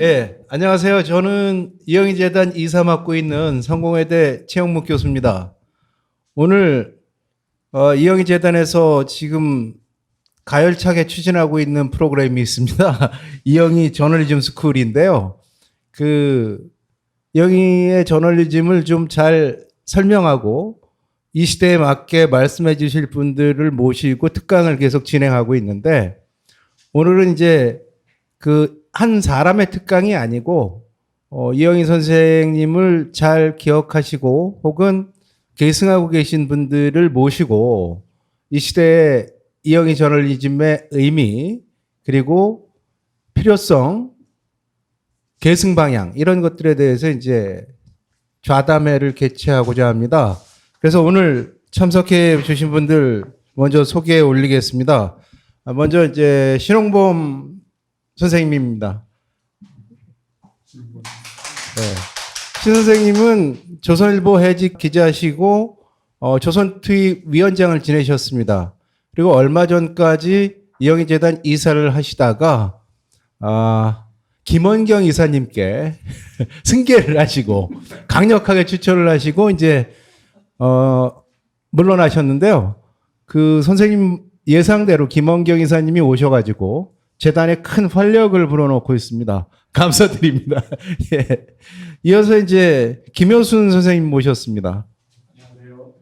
예, 안녕하세요. 저는 이영희 재단 이사 맡고 있는 성공회대 최영묵 교수입니다. 오늘 이영희 재단에서 지금 가열차게 추진하고 있는 프로그램이 있습니다. 이영희 저널리즘 스쿨인데요. 이영희의 저널리즘을 좀 잘 설명하고 이 시대에 맞게 말씀해 주실 분들을 모시고 특강을 계속 진행하고 있는데, 오늘은 이제 한 사람의 특강이 아니고 이영희 선생님을 잘 기억하시고 혹은 계승하고 계신 분들을 모시고 이 시대의 이영희 저널리즘의 의미, 그리고 필요성, 계승 방향, 이런 것들에 대해서 이제 좌담회를 개최하고자 합니다. 그래서 오늘 참석해 주신 분들 먼저 소개해 올리겠습니다. 먼저 이제 신홍범 선생님입니다. 네. 신 선생님은 조선일보 해직 기자시고 조선투입 위원장을 지내셨습니다. 그리고 얼마 전까지 이영희 재단 이사를 하시다가 김원경 이사님께 승계를 하시고 강력하게 추천을 하시고 이제 물러나셨는데요. 선생님 예상대로 김원경 이사님이 오셔가지고 재단에 큰 활력을 불어넣고 있습니다. 감사드립니다. 예. 이어서 이제 김효순 선생님 모셨습니다. 안녕하세요.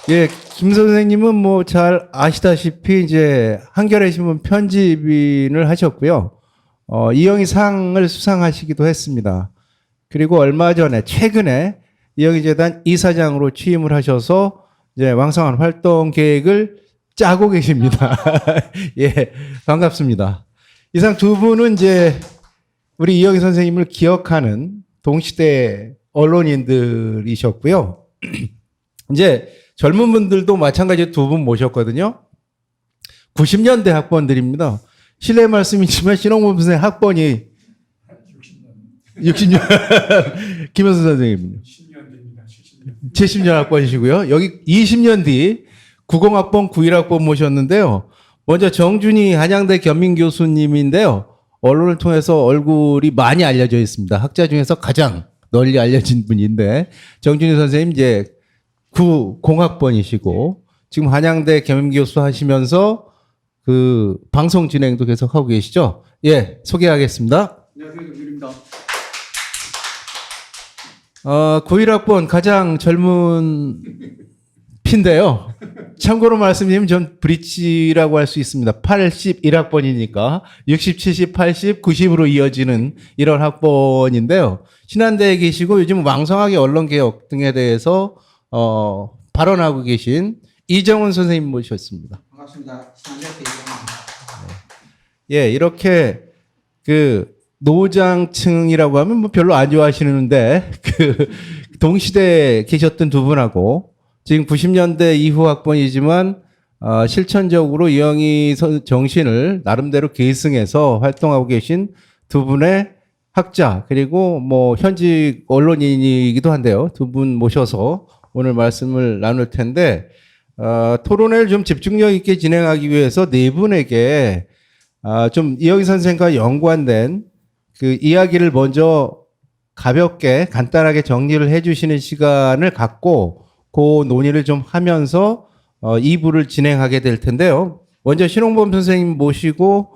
예, 김 선생님은 뭐 잘 아시다시피 이제 한겨레 신문 편집인을 하셨고요. 이영희 상을 수상하시기도 했습니다. 그리고 얼마 전에 최근에 이영희 재단 이사장으로 취임을 하셔서 이제 왕성한 활동 계획을 짜고 계십니다. 예, 반갑습니다. 이상 두 분은 이제 우리 이영희 선생님을 기억하는 동시대 언론인들이셨고요. 이제 젊은 분들도 마찬가지로 두 분 모셨거든요. 90년대 학번들입니다. 실례 말씀이지만 신홍범 선생님 학번이 60년. 김효순 선생님은요? 70년 학번이시고요. 여기 20년 뒤 90학번, 91학번 모셨는데요. 먼저 정준희 한양대 겸임 교수님인데요. 언론을 통해서 얼굴이 많이 알려져 있습니다. 학자 중에서 가장 널리 알려진 분인데, 정준희 선생님 이제 90학번이시고 지금 한양대 겸임 교수 하시면서 방송 진행도 계속 하고 계시죠? 예, 소개하겠습니다. 안녕하세요, 정준입니다. 91학번 가장 젊은 피인데요. 참고로 말씀드리면 전 브릿지라고 할 수 있습니다. 81학번이니까 60, 70, 80, 90으로 이어지는 이런 학번인데요. 신한대에 계시고 요즘 왕성하게 언론개혁 등에 대해서 발언하고 계신 이정훈 선생님 모셨습니다. 반갑습니다. 신한대 이정훈입니다. 예, 이렇게 노장층이라고 하면 뭐 별로 안 좋아하시는데 동시대에 계셨던 두 분하고 지금 90년대 이후 학번이지만 실천적으로 이영희 정신을 나름대로 계승해서 활동하고 계신 두 분의 학자, 그리고 뭐 현직 언론인이기도 한데요. 두 분 모셔서 오늘 말씀을 나눌 텐데, 토론회를 좀 집중력 있게 진행하기 위해서 네 분에게 좀 이영희 선생과 연관된 이야기를 먼저 가볍게 간단하게 정리를 해주시는 시간을 갖고 논의를 좀 하면서 2부를 진행하게 될 텐데요. 먼저 신홍범 선생님 모시고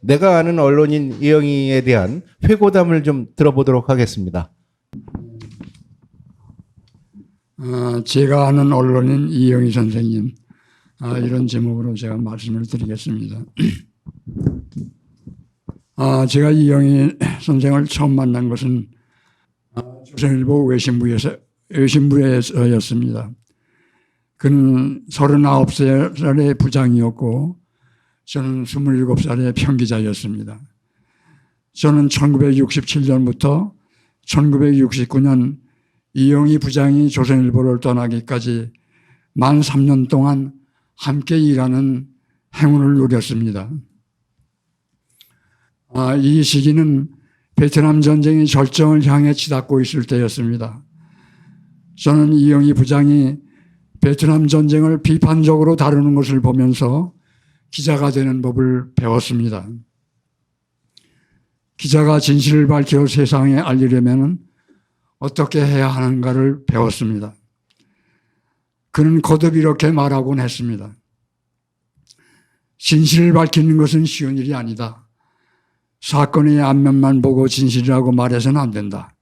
내가 아는 언론인 이영희에 대한 회고담을 좀 들어보도록 하겠습니다. 제가 아는 언론인 이영희 선생님, 이런 제목으로 제가 말씀을 드리겠습니다. 제가 이영희 선생을 처음 만난 것은 조선일보 외신부에서였습니다. 그는 39살의 부장이었고 저는 27살의 평기자였습니다. 저는 1967년부터 1969년 이영희 부장이 조선일보를 떠나기까지 만 3년 동안 함께 일하는 행운을 누렸습니다. 이 시기는 베트남 전쟁이 절정을 향해 치닫고 있을 때였습니다. 저는 이영희 부장이 베트남 전쟁을 비판적으로 다루는 것을 보면서 기자가 되는 법을 배웠습니다. 기자가 진실을 밝혀 세상에 알리려면 어떻게 해야 하는가를 배웠습니다. 그는 거듭 이렇게 말하곤 했습니다. 진실을 밝히는 것은 쉬운 일이 아니다. 사건의 앞면만 보고 진실이라고 말해서는 안 된다.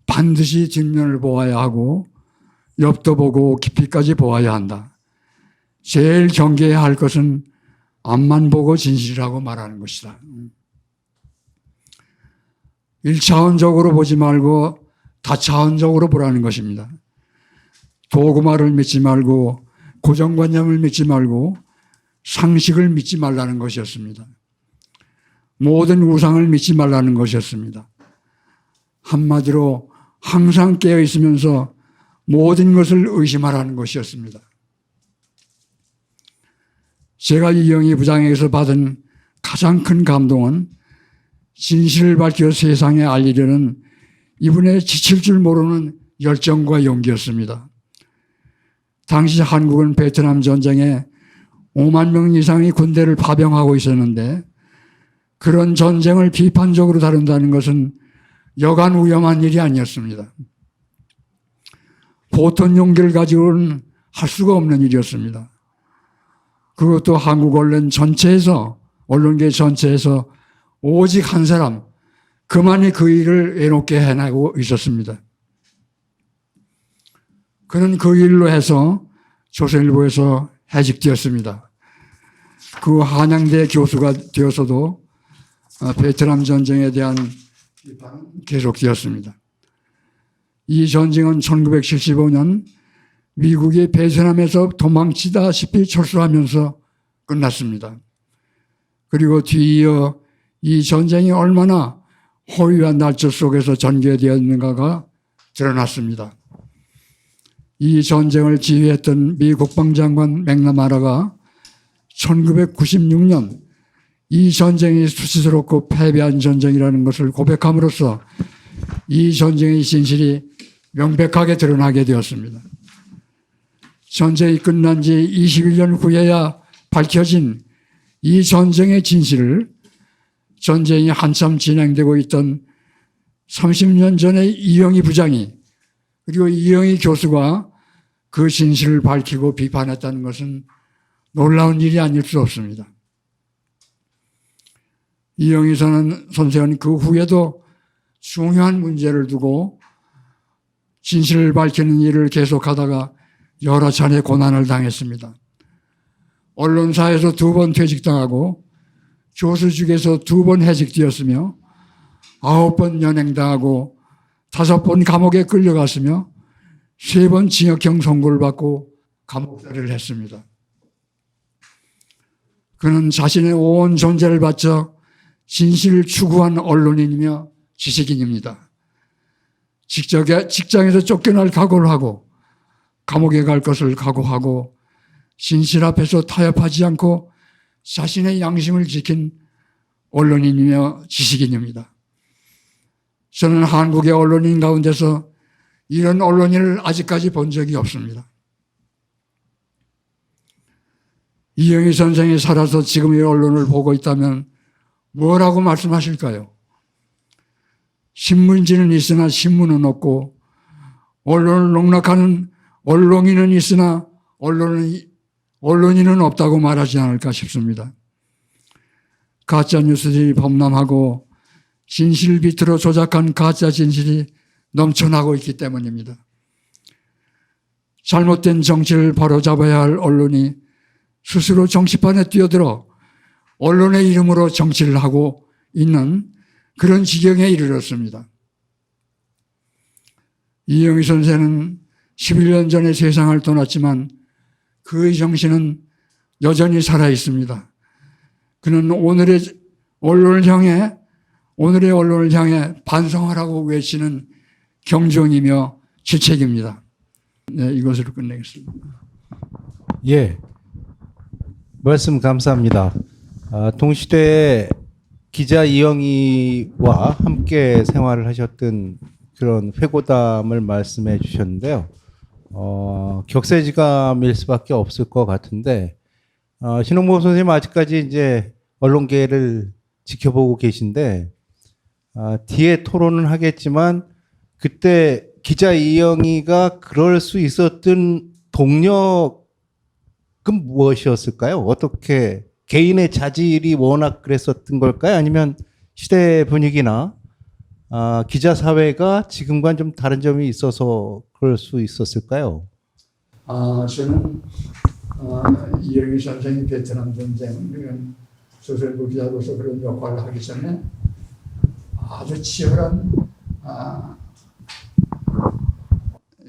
반드시 뒷면을 보아야 하고 옆도 보고 깊이까지 보아야 한다. 제일 경계해야 할 것은 앞만 보고 진실이라고 말하는 것이다. 1차원적으로 보지 말고 다차원적으로 보라는 것입니다. 도구말을 믿지 말고 고정관념을 믿지 말고 상식을 믿지 말라는 것이었습니다. 모든 우상을 믿지 말라는 것이었습니다. 한마디로 항상 깨어 있으면서 모든 것을 의심하라는 것이었습니다. 제가 이영희 부장에게서 받은 가장 큰 감동은 진실을 밝혀 세상에 알리려는 이분의 지칠 줄 모르는 열정과 용기였습니다. 당시 한국은 베트남 전쟁에 5만 명 이상의 군대를 파병하고 있었는데 그런 전쟁을 비판적으로 다룬다는 것은 여간 위험한 일이 아니었습니다. 보통 용기를 가지고는 할 수가 없는 일이었습니다. 그것도 한국 언론 전체에서, 언론계 전체에서 오직 한 사람, 그만이 그 일을 애롭게 해나가고 있었습니다. 그는 그 일로 해서 조선일보에서 해직되었습니다. 그 한양대 교수가 되어서도 베트남 전쟁에 대한 비판은 계속되었습니다. 이 전쟁은 1975년 미국이 베트남에서 도망치다시피 철수하면서 끝났습니다. 그리고 뒤이어 이 전쟁이 얼마나 호위와 날조 속에서 전개되었는가가 드러났습니다. 이 전쟁을 지휘했던 미 국방장관 맥나마라가 1996년 이 전쟁이 수치스럽고 패배한 전쟁이라는 것을 고백함으로써 이 전쟁의 진실이 명백하게 드러나게 되었습니다. 전쟁이 끝난 지 21년 후에야 밝혀진 이 전쟁의 진실을 전쟁이 한참 진행되고 있던 30년 전에 이영희 부장이 그리고 이영희 교수가 그 진실을 밝히고 비판했다는 것은 놀라운 일이 아닐 수 없습니다. 이영희 선생은 그 후에도 중요한 문제를 두고 진실을 밝히는 일을 계속하다가 여러 차례 고난을 당했습니다. 언론사에서 2번 퇴직당하고 교수직에서 2번 해직되었으며 9번 연행당하고 5번 감옥에 끌려갔으며 3번 징역형 선고를 받고 감옥살이를 했습니다. 그는 자신의 온 존재를 바쳐 진실을 추구한 언론인이며 지식인입니다. 직장에서 쫓겨날 각오를 하고 감옥에 갈 것을 각오하고 진실 앞에서 타협하지 않고 자신의 양심을 지킨 언론인이며 지식인입니다. 저는 한국의 언론인 가운데서 이런 언론인을 아직까지 본 적이 없습니다. 이영희 선생이 살아서 지금의 언론을 보고 있다면 뭐라고 말씀하실까요? 신문지는 있으나 신문은 없고 언론을 농락하는 언론인은 있으나 언론인은 없다고 말하지 않을까 싶습니다. 가짜뉴스들이 범람하고 진실 비틀어 조작한 가짜 진실이 넘쳐나고 있기 때문입니다. 잘못된 정치를 바로잡아야 할 언론이 스스로 정치판에 뛰어들어 언론의 이름으로 정치를 하고 있는 그런 지경에 이르렀습니다. 이영희 선생은 11년 전에 세상을 떠났지만 그의 정신은 여전히 살아 있습니다. 그는 오늘의 언론을 향해 반성하라고 외치는 경종이며 지책입니다. 네, 이것으로 끝내겠습니다. 예, 말씀 감사합니다. 동시대 기자 이영희와 함께 생활을 하셨던 그런 회고담을 말씀해 주셨는데요. 격세지감일 수밖에 없을 것 같은데, 신홍보 선생님 아직까지 이제 언론계를 지켜보고 계신데, 뒤에 토론은 하겠지만 그때 기자 이영희가 그럴 수 있었던 동력은 무엇이었을까요? 어떻게 개인의 자질이 워낙 그랬었던 걸까요? 아니면 시대 분위기나 기자 사회가 지금과는 좀 다른 점이 있어서 그럴 수 있었을까요? 저는 이영희 선생이 베트남 전쟁 이런 소설부 기자로서 그런 역할을 하기 전에 아주 치열한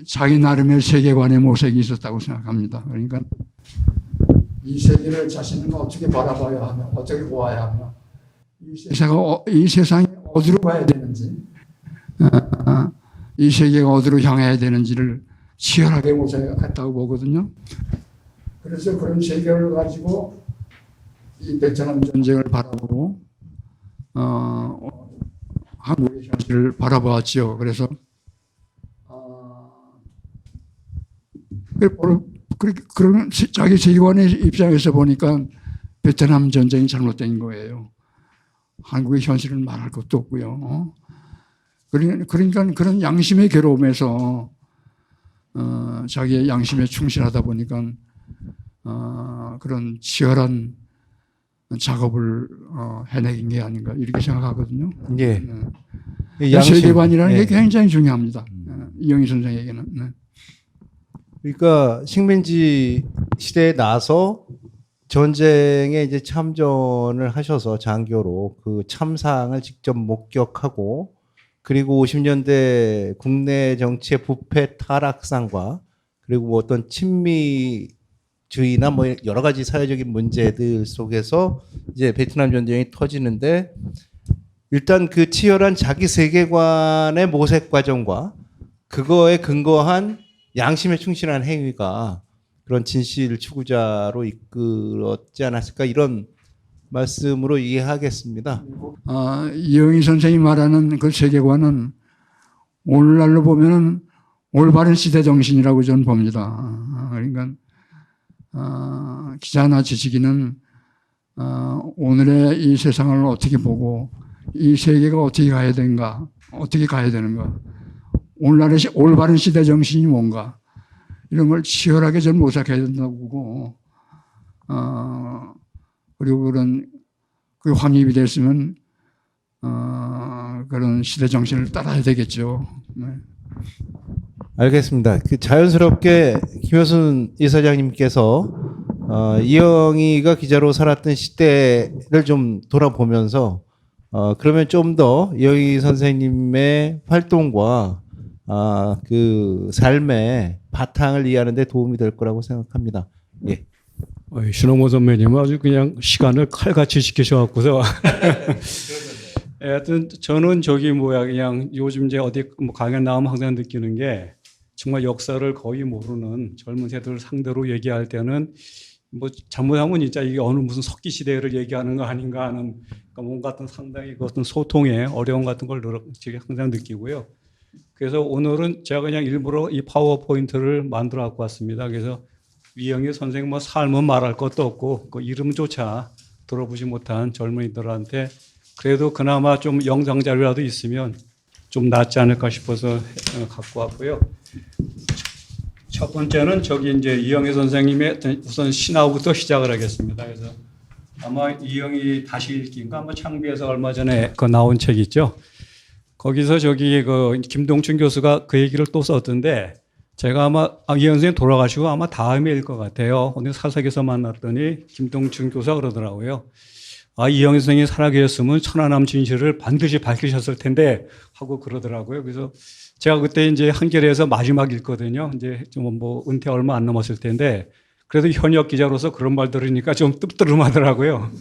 자기 나름의 세계관의 모색이 있었다고 생각합니다. 그러니까 이 세계를 자신은 어떻게 바라봐야 하며 어떻게 보아야 하며 이 세상이 어디로 가야 되는지 이 세계가 어디로 향해야 되는지를 치열하게 모색했다고 보거든요. 그래서 그런 세계를 가지고 이 베트남 전쟁을 바라보고 한국의 현실을 바라보았지요. 그래서 그런 자기 세계관의 입장에서 보니까 베트남 전쟁이 잘못된 거예요. 한국의 현실은 말할 것도 없고요. 그러니까 그런 양심의 괴로움에서 자기의 양심에 충실하다 보니까 그런 치열한 작업을 해내긴 게 아닌가 이렇게 생각하거든요. 예. 네. 세계관이라는 예. 게 굉장히 중요합니다. 이영희 선생에게는. 네. 그러니까 식민지 시대에 나서 전쟁에 이제 참전을 하셔서 장교로 그 참상을 직접 목격하고 그리고 50년대 국내 정치의 부패 타락상과 그리고 뭐 어떤 친미주의나 뭐 여러 가지 사회적인 문제들 속에서 이제 베트남 전쟁이 터지는데 일단 그 치열한 자기 세계관의 모색 과정과 그거에 근거한 양심에 충실한 행위가 그런 진실 추구자로 이끌었지 않았을까 이런 말씀으로 이해하겠습니다. 이영희 선생이 말하는 그 세계관은 오늘날로 보면은 올바른 시대 정신이라고 저는 봅니다. 그러니까 기자나 지식인은 오늘의 이 세상을 어떻게 보고 이 세계가 어떻게 가야 되는가, 어떻게 가야 되는가, 오늘날의 올바른 시대 정신이 뭔가 이런 걸 치열하게 전 모색해야 된다고 보고 그리고 그런 그 확립이 됐으면 그런 시대 정신을 따라야 되겠죠. 네. 알겠습니다. 그 자연스럽게 김효순 이사장님께서 이영희가 기자로 살았던 시대를 좀 돌아보면서 그러면 좀 더 이영희 선생님의 활동과 그 삶의 바탕을 이해하는 데 도움이 될 거라고 생각합니다. 예. 신홍모 선배님은 아주 그냥 시간을 칼같이 지키셔갖고서. 하여튼 저는 그냥 요즘 이제 어디 뭐 강연 나오면 항상 느끼는 게 정말 역사를 거의 모르는 젊은 세대를 상대로 얘기할 때는 뭐 잘못하면 진짜 이게 어느 무슨 석기 시대를 얘기하는 거 아닌가 하는 뭔가 같은 상당히 그 어떤 소통의 어려움 같은 걸 제가 항상 느끼고요. 그래서 오늘은 제가 그냥 일부러 이 파워포인트를 만들어 갖고 왔습니다. 그래서 이영희 선생 뭐 삶은 말할 것도 없고 그 이름조차 들어보지 못한 젊은이들한테 그래도 그나마 좀 영상 자료라도 있으면 좀 낫지 않을까 싶어서 갖고 왔고요. 첫 번째는 이제 이영희 선생님의 우선 신화부터 시작을 하겠습니다. 그래서 아마 이영희 다시 읽기인가 아마 창비에서 얼마 전에 그 나온 책 있죠. 거기서 그 김동춘 교수가 그 얘기를 또 썼던데 제가 아마 이영희 선생님 돌아가시고 아마 다음에일 것 같아요. 오늘 사석에서 만났더니 김동춘 교수가 그러더라고요. 이영희 선생님이 살아계셨으면 천안함 진실을 반드시 밝히셨을 텐데 하고 그러더라고요. 그래서 제가 그때 이제 한겨레에서 마지막 읽거든요. 이제 좀 뭐 은퇴 얼마 안 남았을 텐데 그래도 현역 기자로서 그런 말 들으니까 좀 뜨뜻하더라고요.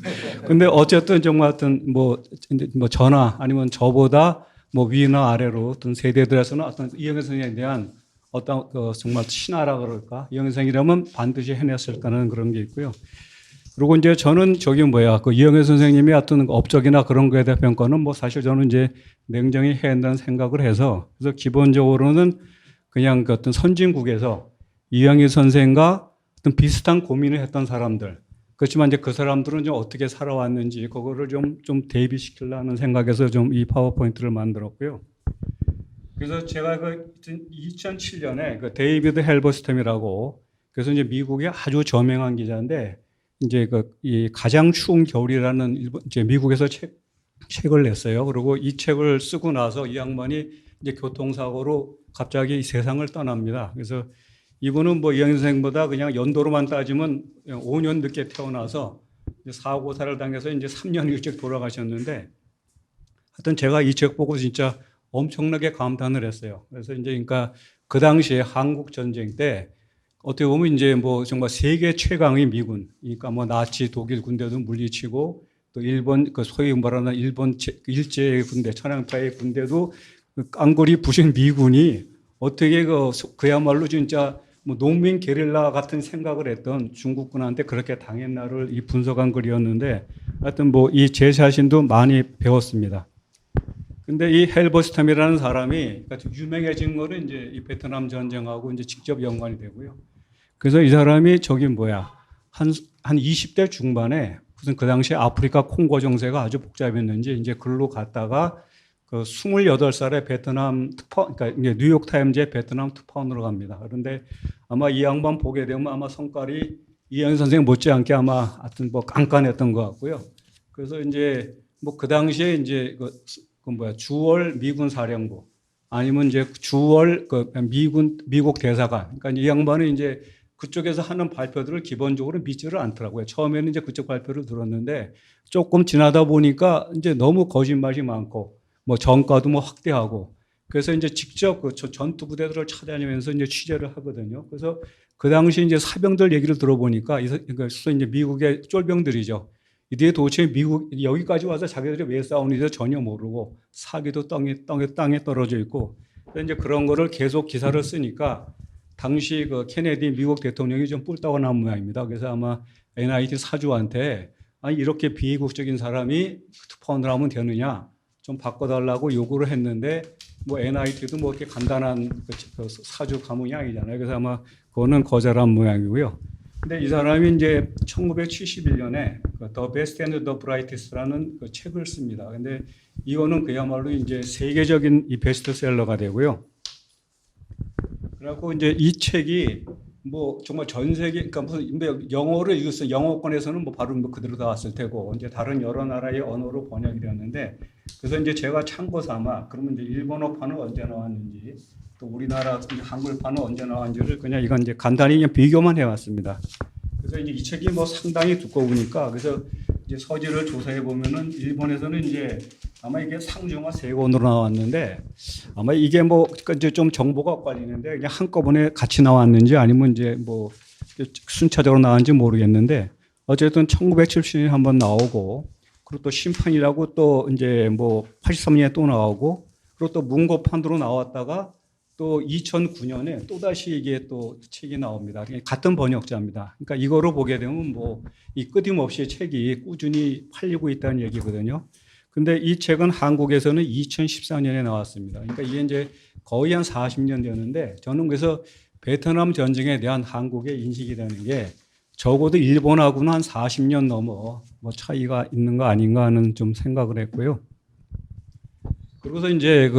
근데 어쨌든 정말 어떤 뭐 저나 아니면 저보다 뭐 위나 아래로 어떤 세대들에서는 어떤 이영희 선생님에 대한 어떤 그 정말 신화라 그럴까? 이영희 선생이라면 반드시 해냈을 거라는 그런 게 있고요. 그리고 이제 저는 그 이영희 선생님의 어떤 업적이나 그런 거에 대한 평가는 뭐 사실 저는 이제 냉정히 해야 한다는 생각을 해서 그래서 기본적으로는 그냥 그 어떤 선진국에서 이영희 선생과 어떤 비슷한 고민을 했던 사람들 그렇지만 이제 그 사람들은 좀 어떻게 살아왔는지 그거를 좀 대비시키려는 생각에서 좀 이 파워포인트를 만들었고요. 그래서 제가 그 2007년에 그 데이비드 헬버스텀이라고 그래서 이제 미국의 아주 저명한 기자인데 이제 이 가장 추운 겨울이라는 이제 미국에서 책을 냈어요. 그리고 이 책을 쓰고 나서 이 양반이 이제 교통사고로 갑자기 이 세상을 떠납니다. 그래서 이분은 뭐 이영희 선생보다 그냥 연도로만 따지면 5년 늦게 태어나서 사고사를 당해서 이제 3년 일찍 돌아가셨는데 하여튼 제가 이 책 보고 진짜 엄청나게 감탄을 했어요. 그래서 이제 그러니까 그 당시에 한국 전쟁 때 어떻게 보면 이제 뭐 정말 세계 최강의 미군, 그러니까 뭐 나치 독일 군대도 물리치고 또 일본 그 소위 말하는 일본 일제 군대, 천황파의 군대도 그 깡골이 부신 미군이 어떻게 그야말로 진짜 뭐 농민 게릴라 같은 생각을 했던 중국군한테 그렇게 당했나를 이 분석한 글이었는데 하여튼 뭐 이 제 자신도 많이 배웠습니다. 근데 이 헬버스텀이라는 사람이 유명해진 거는 이제 이 베트남 전쟁하고 이제 직접 연관이 되고요. 그래서 이 사람이 한 20대 중반에 무슨 그 당시에 아프리카 콩고 정세가 아주 복잡했는지 이제 글로 갔다가 그 28살에 베트남 특파, 그러니까 이제 뉴욕 타임즈의 베트남 특파원으로 갑니다. 그런데 아마 이 양반 보게 되면 아마 성깔이 이영희 선생 못지않게 아마 하여튼 뭐 깐깐했던 것 같고요. 그래서 이제 뭐 그 당시에 이제 주월 미군 사령부 아니면 이제 주월 미국 대사관. 그러니까 이 양반은 이제 그쪽에서 하는 발표들을 기본적으로 믿지를 않더라고요. 처음에는 이제 그쪽 발표를 들었는데 조금 지나다 보니까 이제 너무 거짓말이 많고 뭐 정가도 뭐 확대하고 그래서 이제 직접 그 전투 부대들을 찾아다니면서 이제 취재를 하거든요. 그래서 그 당시 이제 사병들 얘기를 들어보니까 그러니까 이제 미국의 쫄병들이죠. 이들이 도대체 미국 여기까지 와서 자기들이 왜 싸우는지 전혀 모르고 사기도 땅에 떨어져 있고 이제 그런 거를 계속 기사를 쓰니까 당시 그 케네디 미국 대통령이 좀 뿔따고 난 모양입니다. 그래서 아마 NIT 사주한테 아니 이렇게 비이국적인 사람이 특파원을 하면 되느냐 좀 바꿔달라고 요구를 했는데 뭐 NIT도 뭐 이렇게 간단한 그 사주 가문이 아니잖아요. 그래서 아마 그거는 거절한 모양이고요. 근데 이 사람이 이제 1971년에 The Best and the Brightest라는 그 책을 씁니다. 근데 이거는 그야말로 이제 세계적인 이 베스트셀러가 되고요. 그래갖고 이제 이 책이 뭐 정말 전 세계, 그러니까 무슨 영어를 읽었어요. 영어권에서는 뭐 바로 뭐 그대로 나왔을 테고 이제 다른 여러 나라의 언어로 번역이 되었는데 그래서 이제 제가 참고 삼아 그러면 이제 일본어판은 언제 나왔는지 또 우리나라 한글판은 언제 나왔는지를 그냥 이건 이제 간단히 그냥 비교만 해왔습니다. 그래서 이제 이 책이 뭐 상당히 두꺼우니까 그래서 이제 서지를 조사해 보면은 일본에서는 이제 아마 이게 상중하 3권으로 나왔는데 아마 이게 뭐 이제 좀 정보가 엇갈리는데 그냥 한꺼번에 같이 나왔는지 아니면 이제 뭐 순차적으로 나왔는지 모르겠는데 어쨌든 1970년에 한번 나오고 그리고 또 심판이라고 또 이제 뭐 83년에 또 나오고 그리고 또 문고판으로 나왔다가 또 2009년에 또다시 이게 또 책이 나옵니다. 같은 번역자입니다. 그러니까 이거로 보게 되면 뭐 이 끊임없이 책이 꾸준히 팔리고 있다는 얘기거든요. 근데 이 책은 한국에서는 2014년에 나왔습니다. 그러니까 이게 이제 거의 한 40년 되는데 저는 그래서 베트남 전쟁에 대한 한국의 인식이 되는 게 적어도 일본하고는 한 40년 넘어 뭐 차이가 있는 거 아닌가 하는 좀 생각을 했고요. 그러고서 이제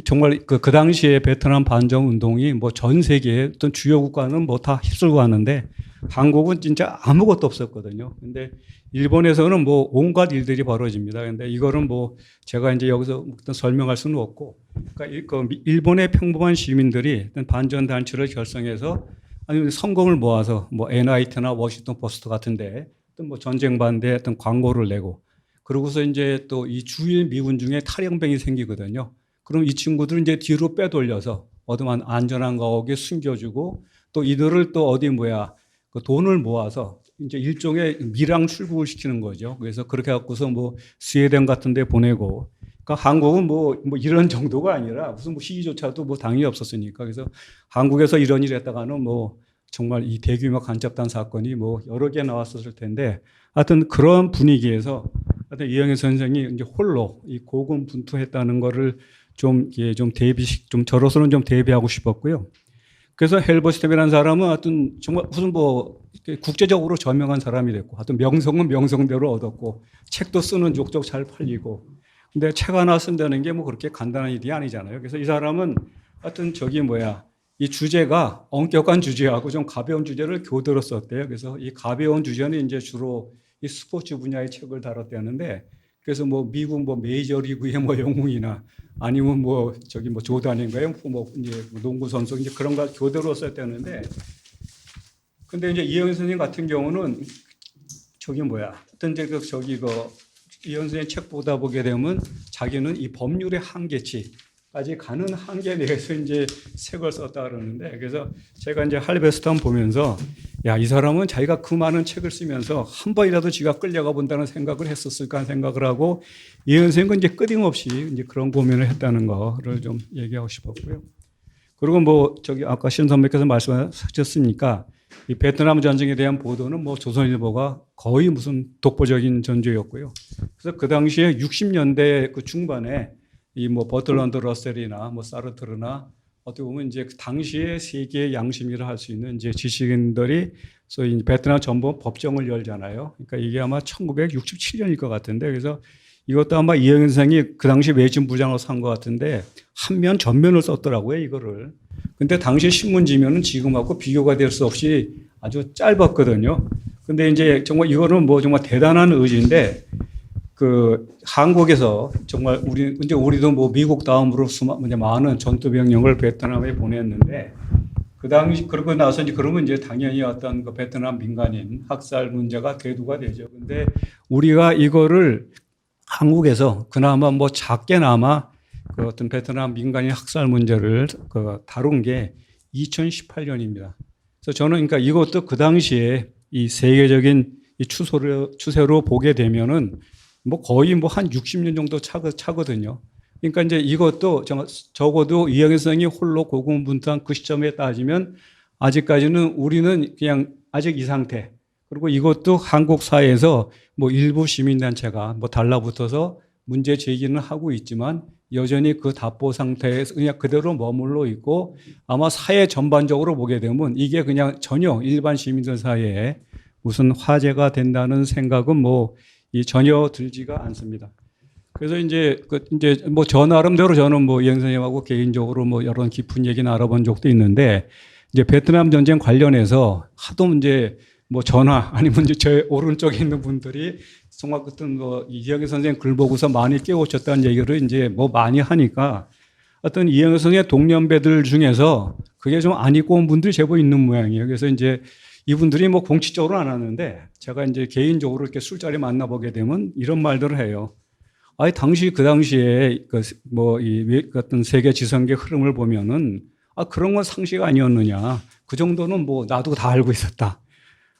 정말 그 당시에 베트남 반정 운동이 뭐 전 세계의 어떤 주요 국가는 뭐 다 휩쓸고 하는데 한국은 진짜 아무것도 없었거든요. 근데 일본에서는 뭐 온갖 일들이 벌어집니다. 근데 이거는 뭐 제가 이제 여기서 설명할 수는 없고, 그러니까 일본의 평범한 시민들이 어떤 반전 단체를 결성해서 아니면 성금을 모아서 뭐 NIT나 워싱턴 포스트 같은데 어떤 뭐 전쟁 반대 어떤 광고를 내고 그러고서 이제 또 이 주일 미군 중에 탈영병이 생기거든요. 그럼 이 친구들은 이제 뒤로 빼돌려서 어디만 안전한 거기에 숨겨주고 또 이들을 또 그 돈을 모아서 이제 일종의 미랑 출국을 시키는 거죠. 그래서 그렇게 갖고서 뭐 스웨덴 같은 데 보내고 그러니까 한국은 뭐 이런 정도가 아니라 무슨 뭐 시기조차도 뭐 당연히 없었으니까 그래서 한국에서 이런 일을 했다가는 뭐 정말 이 대규모 간접단 사건이 뭐 여러 개 나왔었을 텐데 하여튼 그런 분위기에서 하여튼 이영애 선생이 이제 홀로 이 고군분투했다는 거를 좀 저로서는 좀 대비하고 싶었고요. 그래서 헬버스텝이라는 사람은 하여튼 정말 무슨 뭐 국제적으로 저명한 사람이 됐고 하여튼 명성은 명성대로 얻었고 책도 쓰는 족족 잘 팔리고 근데 책 하나 쓴다는 게 뭐 그렇게 간단한 일이 아니잖아요. 그래서 이 사람은 하여튼 이 주제가 엄격한 주제하고 좀 가벼운 주제를 교대로 썼대요. 그래서 이 가벼운 주제는 이제 주로 이 스포츠 분야의 책을 다뤘다는데 그래서 뭐 미국 뭐 메이저리그의 뭐 영웅이나 아니면 뭐 조단인가요? 뭐 이제 농구 선수 이제 그런 걸 교대로 썼다는데 근데 이제 이영현 선생님 같은 경우는 하여튼 이제 이영현 선생님 책 보다 보게 되면 자기는 이 법률의 한계치까지 가는 한계에 대해서 이제 책을 썼다 그러는데 그래서 제가 이제 할베스턴 보면서 야, 이 사람은 자기가 그 많은 책을 쓰면서 한 번이라도 지가 끌려가 본다는 생각을 했었을까 하는 생각을 하고 이영현 선생님은 이제 끊임없이 이제 그런 고민을 했다는 거를 좀 얘기하고 싶었고요. 그리고 뭐 아까 신 선배께서 말씀하셨으니까 이 베트남 전쟁에 대한 보도는 뭐 조선일보가 거의 무슨 독보적인 전조였고요. 그래서 그 당시에 60년대 그 중반에 이 뭐 버틀런드 러셀이나 뭐 사르트르나 어떻게 보면 이제 그 당시에 세계의 양심이라 할 수 있는 이제 지식인들이 소위 베트남 전범 법정을 열잖아요. 그러니까 이게 아마 1967년일 것 같은데 그래서 이것도 아마 이영현 선생이 그 당시 외진 부장으로 산 것 같은데 한 면 전면을 썼더라고요 이거를. 근데 당시 신문지면은 지금하고 비교가 될 수 없이 아주 짧았거든요. 근데 이제 정말 이거는 뭐 정말 대단한 의지인데 그 한국에서 정말 우리도 뭐 미국 다음으로 많은 전투병력을 베트남에 보냈는데 그 당시 그러고 나서 이제 그러면 이제 당연히 어떤 그 베트남 민간인 학살 문제가 대두가 되죠. 근데 우리가 이거를 한국에서 그나마 뭐 작게나마 그 어떤 베트남 민간인 학살 문제를 그 다룬 게 2018년입니다. 그래서 저는 그러니까 이것도 그 당시에 이 세계적인 이 추세로 보게 되면은 뭐 거의 뭐 한 60년 정도 차거든요. 그러니까 이제 이것도 적어도 이영현 선생이 홀로 고군분투한 그 시점에 따지면 아직까지는 우리는 그냥 아직 이 상태. 그리고 이것도 한국 사회에서 뭐 일부 시민단체가 뭐 달라붙어서 문제 제기는 하고 있지만 여전히 그 답보 상태에서 그냥 그대로 머물러 있고 아마 사회 전반적으로 보게 되면 이게 그냥 전혀 일반 시민들 사이에 무슨 화제가 된다는 생각은 뭐 전혀 들지가 않습니다. 그래서 이제 뭐 저 나름대로 저는 뭐 이영 선생님하고 개인적으로 뭐 여러 깊은 얘기는 알아본 적도 있는데 이제 베트남 전쟁 관련해서 하도 이제 뭐 전화 아니면 이제 제 오른쪽에 있는 분들이 정말 그땐 뭐 이영현 선생님 글 보고서 많이 깨우쳤다는 얘기를 이제 뭐 많이 하니까 어떤 이영현 선생의 동년배들 중에서 그게 좀 안 입고 온 분들이 제법 있는 모양이에요. 그래서 이제 이분들이 뭐 공식적으로 안 하는데 제가 이제 개인적으로 이렇게 술자리 만나보게 되면 이런 말들을 해요. 아니, 그 당시에 이 어떤 세계 지성계 흐름을 보면은 그런 건 상식 아니었느냐. 그 정도는 뭐 나도 다 알고 있었다.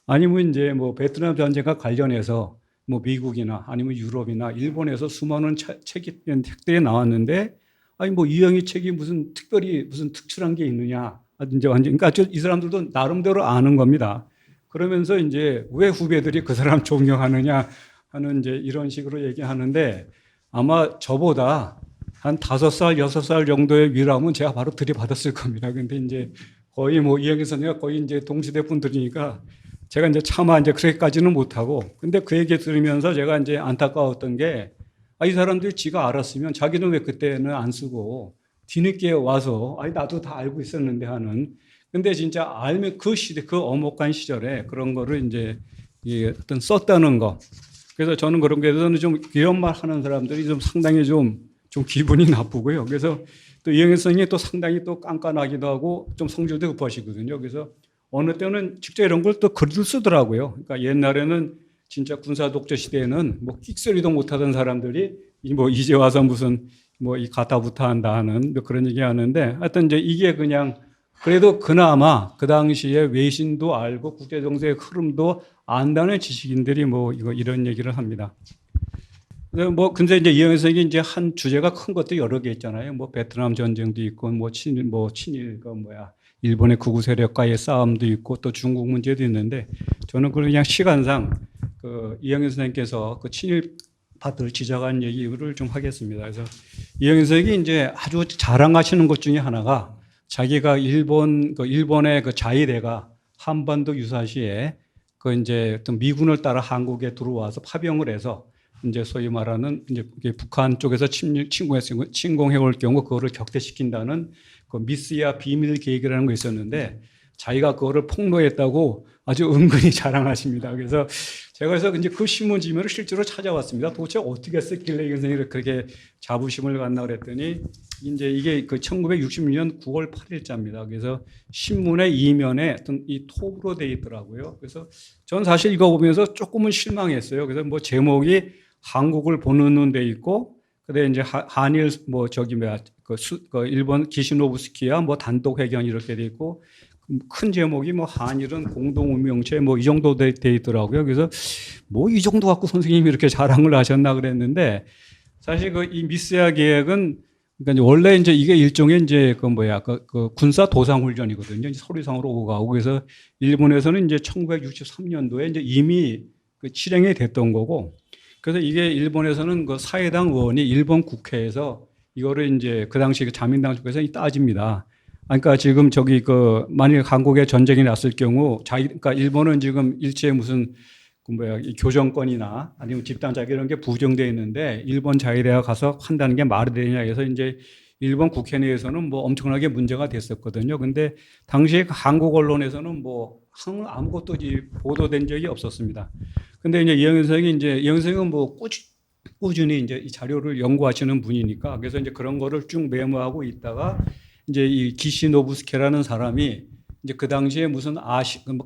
아니면 이제 뭐 베트남 전쟁과 관련해서 뭐 미국이나 아니면 유럽이나 일본에서 수많은 책들이 나왔는데 아니 뭐 이영희 책이 무슨 특출한 게 있느냐. 이제 그러니까 이 사람들도 나름대로 아는 겁니다. 그러면서 이제 왜 후배들이 그 사람 존경하느냐 하는 이제 이런 식으로 얘기하는데 아마 저보다 한 5살, 6살 정도의 위라면 제가 바로 들이받았을 겁니다. 근데 이제 거의 뭐 이영희 선생님과 거의 이제 동시대 분들이니까 제가 이제 차마 이제 그렇게까지는 못하고 근데 그 얘기 들으면서 제가 이제 안타까웠던 게 이 사람들이 지가 알았으면 자기는 왜 그때는 안 쓰고 뒤늦게 와서 나도 다 알고 있었는데 하는. 근데 진짜 알면 그 시대, 그 엄혹한 시절에 그런 거를 이제 어떤 썼다는 거. 그래서 저는 그런 게 대해서는 좀 이런 말 하는 사람들이 좀 상당히 좀 기분이 나쁘고요. 그래서 또 이영현 선생님이 또 상당히 또 깐깐하기도 하고 좀 성질도 급하시거든요. 그래서 어느 때는 직접 이런 걸 또 글도 쓰더라고요. 그러니까 옛날에는 진짜 군사 독재 시대에는 뭐 끽소리도 못하던 사람들이 뭐 이제 와서 무슨 뭐 이 가타부타 한다 하는 그런 얘기 하는데 하여튼 이제 이게 그냥 그래도 그나마 그 당시에 외신도 알고 국제정세의 흐름도 안다는 지식인들이 뭐 이런 얘기를 합니다. 뭐 근데 이제 이영현 선생이 이제 한 주제가 큰 것도 여러 개 있잖아요. 뭐 베트남 전쟁도 있고 친일 일본의 극우 세력과의 싸움도 있고 또 중국 문제도 있는데 저는 그냥 시간상 이영현 선생님께서 그 친일 파트를 지적한 얘기를 좀 하겠습니다. 그래서 이영현 선생이 이제 아주 자랑하시는 것 중에 하나가 자기가 일본의 그 자위대가 한반도 유사시에 그 이제 어떤 미군을 따라 한국에 들어와서 파병을 해서 이제 소위 말하는 이제 북한 쪽에서 침공해 올 경우 그거를 격퇴시킨다는 그 미스야 비밀 계획이라는 거 있었는데 자기가 그거를 폭로했다고 아주 은근히 자랑하십니다. 그래서 제가 이제 그 신문 지면을 실제로 찾아왔습니다. 도대체 어떻게 썼길래 이 선생님이 그렇게 자부심을 갖나 그랬더니 이제 이게 그 1966년 9월 8일자입니다. 그래서 신문의 이면에 어떤 이 톱으로 돼 있더라고요. 그래서 전 사실 이거 보면서 조금은 실망했어요. 그래서 뭐 제목이 한국을 보는 눈 돼 있고, 그다음에 이제 한일 뭐 저기 뭐야 그 일본 기시노부스키야 뭐 단독 회견 이렇게 돼 있고 큰 제목이 뭐 한일은 공동 운명체 뭐 이 정도 돼 있더라고요. 그래서 뭐 이 정도 갖고 선생님이 이렇게 자랑을 하셨나 그랬는데 사실 그 이 미스야 계획은 그러니까 원래 이제 이게 일종의 이제 그 뭐야 그 군사 도상 훈련이거든요. 이제 서류상으로 오고 가고 그래서 일본에서는 이제 1963년도에 이제 이미 그 실행이 됐던 거고 그래서 이게 일본에서는 그 사회당 의원이 일본 국회에서 이거를 이제 그 당시 그 자민당 쪽에서 따집니다. 그러니까 지금 저기 그 만일 한국에 전쟁이 났을 경우 그러니까 일본은 지금 일제 무슨 그 뭐야 이 교정권이나 아니면 집단 자기 이런 게 부정되어 있는데 일본 자위대가 가서 한다는 게 말이 되냐 해서 이제 일본 국회 내에서는 뭐 엄청나게 문제가 됐었거든요. 근데 당시에 한국 언론에서는 뭐 아무것도 보도된 적이 없었습니다. 근데 이제 이영현 선생은 뭐 꾸준히 이제 이 자료를 연구하시는 분이니까 그래서 이제 그런 거를 쭉 메모하고 있다가 이제 이 기시노부스케라는 사람이 이제 그 당시에 무슨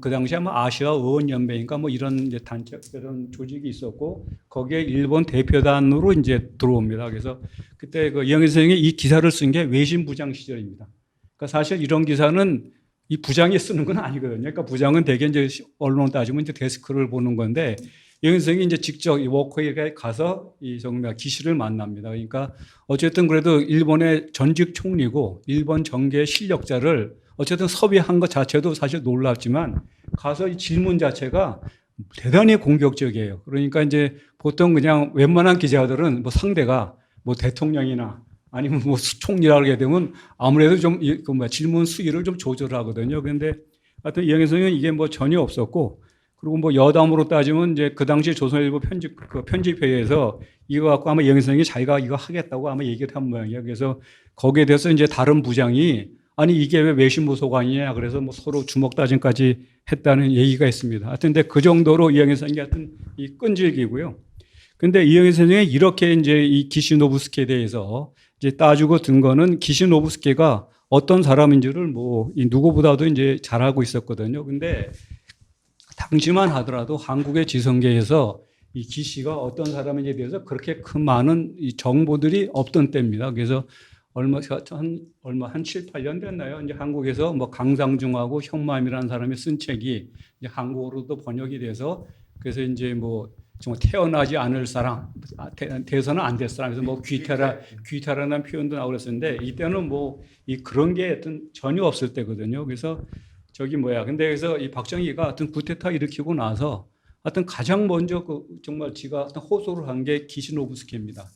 그 당시에 아마 아시아 의원 연맹인가 뭐 이런 이제 단체 그런 조직이 있었고 거기에 일본 대표단으로 이제 들어옵니다. 그래서 그때 그 이영현 선생이 이 기사를 쓴 게 외신 부장 시절입니다. 그러니까 사실 이런 기사는 이 부장이 쓰는 건 아니거든요. 그러니까 부장은 대개 이제 언론 따지면 이제 데스크를 보는 건데 이영현 선생이 이제 직접 이 워커에 가서 이 정말 기시를 만납니다. 그러니까 어쨌든 그래도 일본의 전직 총리고 일본 정계의 실력자를 어쨌든 섭외한 것 자체도 사실 놀랍지만 가서 이 질문 자체가 대단히 공격적이에요. 그러니까 이제 보통 그냥 웬만한 기자들은 뭐 상대가 뭐 대통령이나 아니면 뭐 총리라고 하게 되면 아무래도 좀 질문 수위를 좀 조절하거든요. 그런데 하여튼 이영현 선생은 이게 뭐 전혀 없었고 그리고 뭐 여담으로 따지면 이제 그 당시 조선일보 편집회의에서 이거 갖고 아마 이영현 선생이 자기가 이거 하겠다고 아마 얘기를 한 모양이에요. 그래서 거기에 대해서 이제 다른 부장이 아니 이게 왜 외신부 소관이냐 그래서 뭐 서로 주먹 다짐까지 했다는 얘기가 있습니다. 하여튼 근데 그 정도로 이영현 선생이 하여튼 이 끈질기고요. 근데 이영현 선생이 이렇게 이제 이 기시노부스케에 대해서 이제 따지고 든 거는 기시노부스케가 어떤 사람인지를 뭐 이 누구보다도 이제 잘 알고 있었거든요. 근데 당시만 하더라도 한국의 지성계에서 이 기시가 어떤 사람인지에 대해서 그렇게 큰 많은 이 정보들이 없던 때입니다. 그래서 얼마 한 7, 8년 됐나요? 이제 한국에서 뭐 강상중하고 형맘이라는 사람이 쓴 책이 이제 한국어로도 번역이 돼서 그래서 이제 뭐 정말 태어나지 않을 사람, 돼서는 안 될 사람, 그래서 뭐 귀태라는 표현도 나오고 그랬었는데 이때는 뭐 이 그런 게 하여튼 전혀 없을 때거든요. 그래서 저기 뭐야. 근데 그래서 이 박정희가 하여튼 쿠데타 일으키고 나서 하여튼 가장 먼저 그 정말 지가 호소를 한 게 기시노부스케입니다.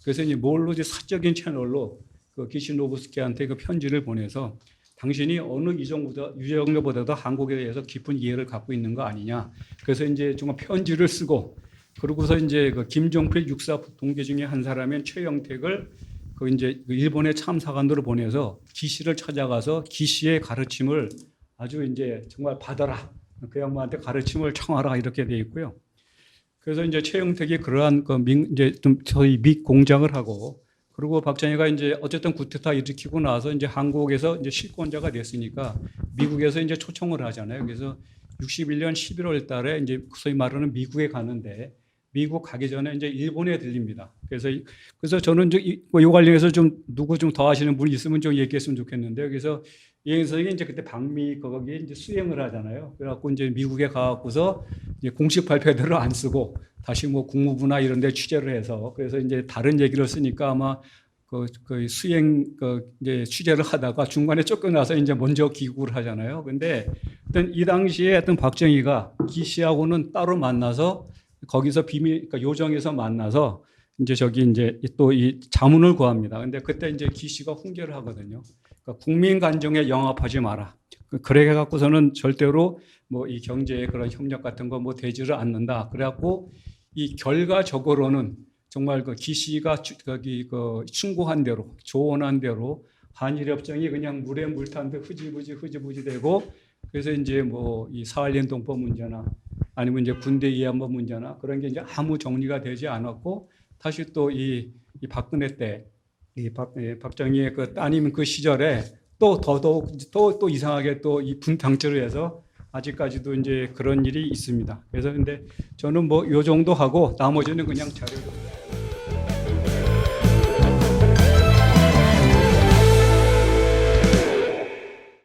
그래서 이제 뭘로 이제 사적인 채널로 그 기시노부스케한테 그 편지를 보내서 당신이 어느 유정보다도 한국에 대해서 깊은 이해를 갖고 있는 거 아니냐. 그래서 이제 정말 편지를 쓰고 그러고서 이제 그 김종필 육사 동계 중에 한 사람인 최영택을 그 이제 일본의 참사관으로 보내서 기시를 찾아가서 기시의 가르침을 아주 이제 정말 받아라. 그 양반한테 가르침을 청하라 이렇게 돼 있고요. 그래서 이제 최영택이 그러한 그 이제 좀 저희 미 공작을 하고 그리고 박정희가 이제 어쨌든 쿠데타 일으키고 나서 이제 한국에서 이제 실권자가 됐으니까 미국에서 이제 초청을 하잖아요. 그래서 61년 11월 달에 이제 소위 말하는 미국에 가는데 미국 가기 전에 이제 일본에 들립니다. 그래서 저는 이 관련해서 좀 누구 좀 더 아시는 분이 있으면 좀 얘기했으면 좋겠는데 그래서 이영현 선생이 이제 그때 방미 거기에 이제 수행을 하잖아요. 그래갖고 이제 미국에 가갖고서 이제 공식 발표대로 안 쓰고 다시 뭐 국무부나 이런 데 취재를 해서 그래서 이제 다른 얘기를 쓰니까 아마 그 수행 이제 취재를 하다가 중간에 쫓겨나서 이제 먼저 귀국을 하잖아요. 근데 하여튼 이 당시에 하여튼 박정희가 기시하고는 따로 만나서 거기서 그러니까 요정에서 만나서 이제 저기 이제 또 이 자문을 구합니다. 근데 그때 이제 기시가 훈계를 하거든요. 그러니까 국민 간정에 영합하지 마라. 그래 갖고서는 절대로 뭐 이 경제의 그런 협력 같은 거 뭐 되지를 않는다. 그래갖고 이 결과적으로는 정말 그 기시가 거기 그 충고한 대로 조언한 대로 한일 협정이 그냥 물에 물 탄 듯 흐지부지 되고 그래서 이제 뭐 이 사할린 동법 문제나 아니면 이제 군대 위안부 문제나 그런 게 이제 아무 정리가 되지 않았고 다시 또 이 박근혜 때 이 박정희의 그 따님 그 시절에 또 더더욱 또 이상하게 또 이 분탕질을 해서 아직까지도 이제 그런 일이 있습니다. 그래서 근데 저는 뭐 요 정도 하고 나머지는 그냥 자료로